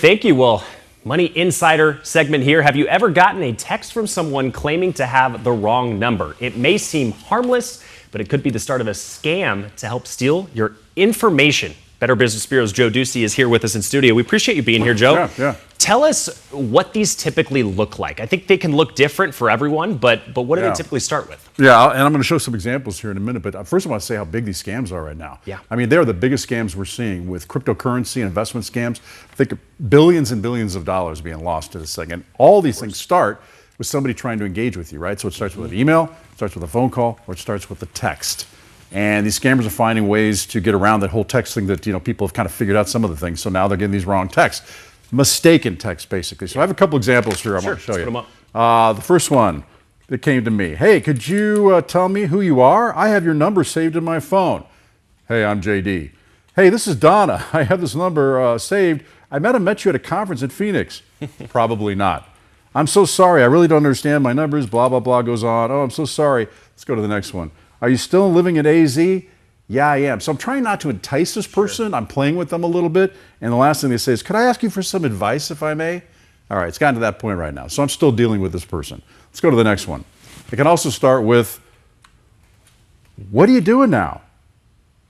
Thank you. Well, Money Insider segment here. Have you ever gotten a text from someone claiming to have the wrong number? It may seem harmless, but it could be the start of a scam to help steal your information. Better Business Bureau's Joe Ducey is here with us in studio. We appreciate you being here, Joe. Yeah. Tell us what these typically look like. I think they can look different for everyone, but what do they typically start with? Yeah, and I'm going to show some examples here in a minute, but first I want to say how big these scams are right now. Yeah. I mean, they're the biggest scams we're seeing with cryptocurrency and investment scams. Think of billions and billions of dollars being lost to this thing. And all these things start with somebody trying to engage with you, right? So it starts with an email, it starts with a phone call, or it starts with a text. And these scammers are finding ways to get around that whole text thing that, people have kind of figured out some of the things. So now they're getting these wrong texts. Mistaken text, basically. So I have a couple examples here I want to show you. Put them up. The first one that came to me. Hey, could you tell me who you are? I have your number saved in my phone. Hey, I'm JD. Hey, this is Donna. I have this number saved. I met you at a conference in Phoenix. Probably not. I'm so sorry. I really don't understand my numbers. Blah, blah, blah goes on. Oh, I'm so sorry. Let's go to the next one. Are you still living at AZ? Yeah, I am. So I'm trying not to entice this person. I'm playing with them a little bit. And the last thing they say is, could I ask you for some advice if I may? All right, it's gotten to that point right now. So I'm still dealing with this person. Let's go to the next one. It can also start with, what are you doing now?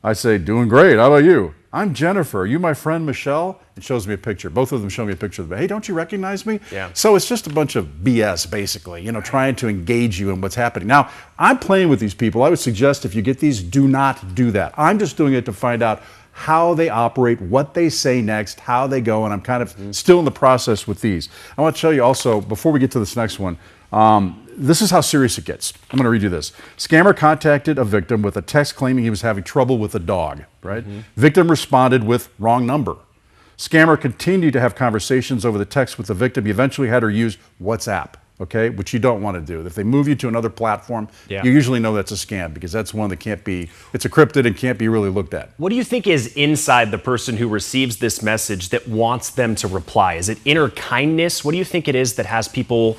I say, doing great. How about you? I'm Jennifer. Are you my friend Michelle? It shows me a picture. Both of them show me a picture of them. Hey, don't you recognize me? Yeah. So it's just a bunch of BS, basically, trying to engage you in what's happening. Now, I'm playing with these people. I would suggest if you get these, do not do that. I'm just doing it to find out how they operate, what they say next, how they go, and I'm kind of still in the process with these. I want to show you also, before we get to this next one, this is how serious it gets. I'm going to read you this. Scammer contacted a victim with a text claiming he was having trouble with a dog, right? Victim responded with wrong number. Scammer continued to have conversations over the text with the victim. He eventually had her use WhatsApp, okay, which you don't want to do. If they move you to another platform, you usually know that's a scam because that's one that can't be, it's encrypted and can't be really looked at. What do you think is inside the person who receives this message that wants them to reply? Is it inner kindness? What do you think it is that has people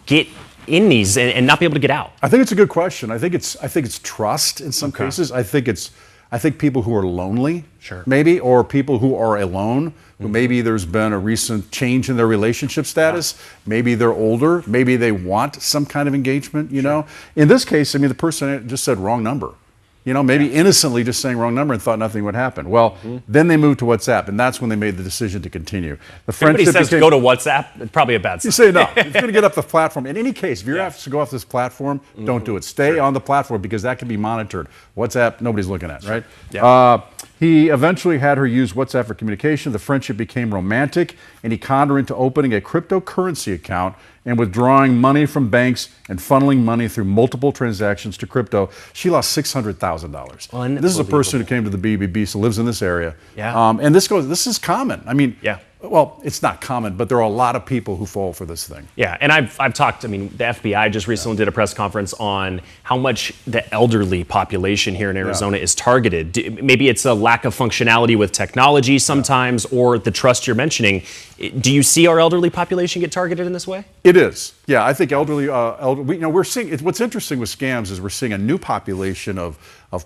get in these and not be able to get out? I think it's a good question. I think it's trust in some cases. I think people who are lonely, maybe, or people who are alone, who maybe there's been a recent change in their relationship status. Maybe they're older. Maybe they want some kind of engagement, know. In this case, the person just said wrong number. Maybe innocently just saying wrong number and thought nothing would happen. Well, then they moved to WhatsApp, and that's when they made the decision to continue. The friendship says go to WhatsApp, it's probably a bad sign. You say no. If you're going to get off the platform, in any case, if you're asked to go off this platform, don't do it. Stay on the platform because that can be monitored. WhatsApp, nobody's looking at, right? He eventually had her use WhatsApp for communication. The friendship became romantic, and he conned her into opening a cryptocurrency account and withdrawing money from banks and funneling money through multiple transactions to crypto. She lost $600,000. This is a person who came to the BBB, so lives in this area. And this is common. Well, it's not common, but there are a lot of people who fall for this thing. Yeah, and I've talked, the FBI just recently did a press conference on how much the elderly population here in Arizona is targeted. Maybe it's a lack of functionality with technology sometimes, or the trust you're mentioning. Do you see our elderly population get targeted in this way? It is. Yeah, I think we're seeing, what's interesting with scams is we're seeing a new population of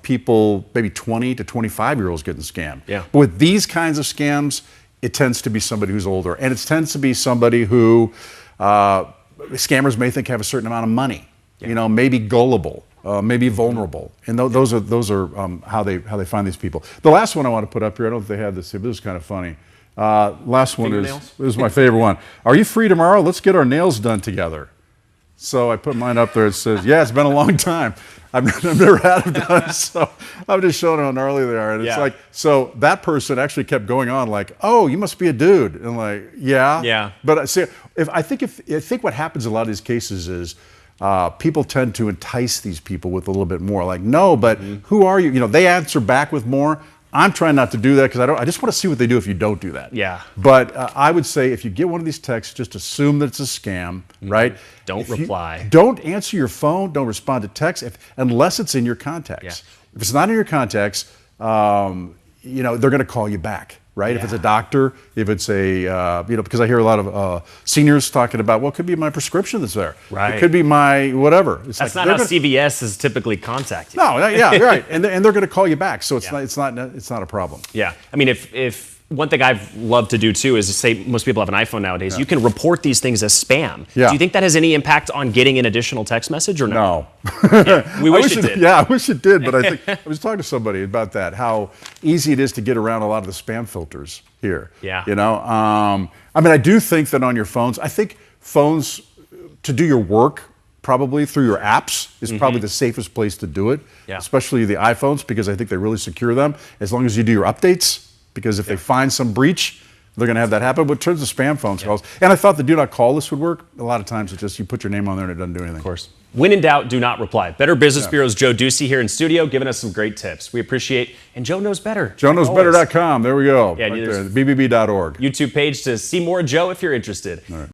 people, maybe 20 to 25-year-olds getting scammed. Yeah. But with these kinds of scams, it tends to be somebody who's older, and it tends to be somebody who scammers may think have a certain amount of money, maybe gullible, maybe vulnerable, and those are how they find these people. The last one I want to put up here, I don't know if they have this here, but this is kind of funny. Last one is my favorite one. Are you free tomorrow? Let's get our nails done together. So I put mine up there. It says, yeah, it's been a long time. I've never had them done, so I'm just showing how gnarly they are. And it's like, so that person actually kept going on like, oh, you must be a dude. And like, yeah. But see, I think what happens in a lot of these cases is people tend to entice these people with a little bit more. Like, no, but who are you? They answer back with more. I'm trying not to do that because I just want to see what they do if you don't do that. Yeah. But I would say if you get one of these texts, just assume that it's a scam, right? Don't reply. Don't answer your phone. Don't respond to text unless it's in your contacts. If it's not in your contacts, they're going to call you back. Right? If it's a doctor, if it's a, because I hear a lot of seniors talking about, well, it could be my prescription that's there. Right. It could be my whatever. That's not how CVS is typically contacted. No, yeah, right. And they're going to call you back. So it's not a problem. Yeah. If one thing I've loved to do too is say most people have an iPhone nowadays. You can report these things as spam. Yeah. Do you think that has any impact on getting an additional text message or no? No. We wish it did. Yeah, I wish it did, but I think I was talking to somebody about that, how easy it is to get around a lot of the spam filters here. Yeah. You know, I mean, I do think that on your phones, I think phones to do your work probably through your apps is probably the safest place to do it, especially the iPhones, because I think they really secure them as long as you do your updates, because if they find some breach, they're going to have that happen. But in terms of spam phone calls, and I thought the do not call list would work. A lot of times it's just you put your name on there and it doesn't do anything. Of course. When in doubt, do not reply. Better Business Bureau's Joe Ducey here in studio giving us some great tips. We appreciate, and Joe knows better. JoeKnowsBetter.com. There we go. Yeah, right there, bbb.org. YouTube page to see more Joe if you're interested. All right.